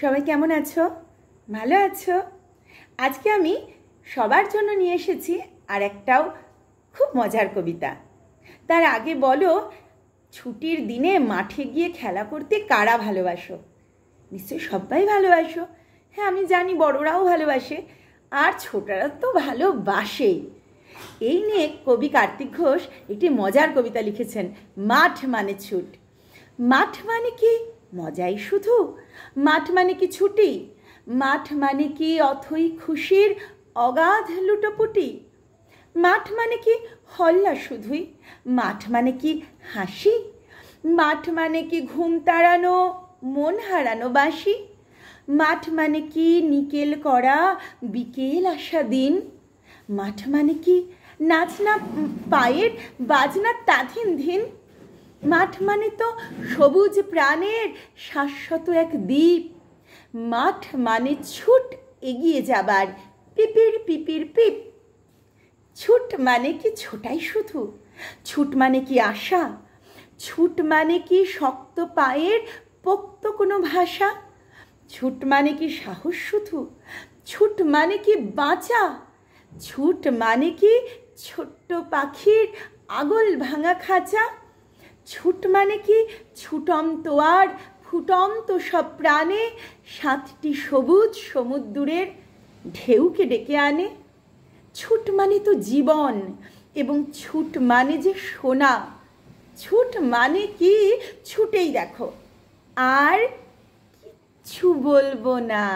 সবাই কেমন আছো? ভালো আছো? আজকে আমি সবার জন্য নিয়ে এসেছি আর একটাও খুব মজার কবিতা। তার আগে বলো, ছুটির দিনে মাঠে গিয়ে খেলা করতে কারা ভালোবাসো? নিশ্চয়ই সবাই ভালোবাসো। হ্যাঁ, আমি জানি বড়রাও ভালোবাসে, আর ছোটরা তো ভালোবাসেই। এই নিয়ে কবি কার্তিক ঘোষ একটি মজার কবিতা লিখেছেন, মাঠ মানে ছুট। মাঠ মানে কি মজাই শুধু? মাঠ মানে কি ছুটি? মাঠ মানে কি অথই খুশির অগাধ লুটোপুটি? মাঠ মানে কি হল্লা শুধুই? মাঠ মানে কি হাসি? মাঠ মানে কি ঘুম তাড়ানো মন হারানো বাসি? মাঠ মানে কি নিকেল করা বিকেল আসা দিন? মাঠ মানে কি নাচনা পায়ের বাজনা তাধিন ধিন? মাঠ মানে তো সবুজ প্রাণের শাশ্বত এক দ্বীপ। মাঠ মানে ছুট এগিয়ে যাবার পিপির পিপির পিপ। ছুট মানে কি ছোটাই শুধু? ছুট মানে কি আশা? ছুট মানে কি শক্ত পায়ের পোক্ত কোনো ভাষা? ছুট মানে কি সাহস শুধু? ছুট মানে কি বাঁচা? ছুট মানে কি ছোট্ট পাখির আগল ভাঙা খাঁচা? ছুট মানে কি ছুটন্ত আর ফুটন্ত সব প্রাণে সাতটি সবুজ সমুদ্রের ঢেউকে ডেকে আনে? ছুট মানে তো জীবন, এবং ছুট মানে যে সোনা। ছুট মানে কি ছুটেই দেখো, আর কিচ্ছু বলবো না।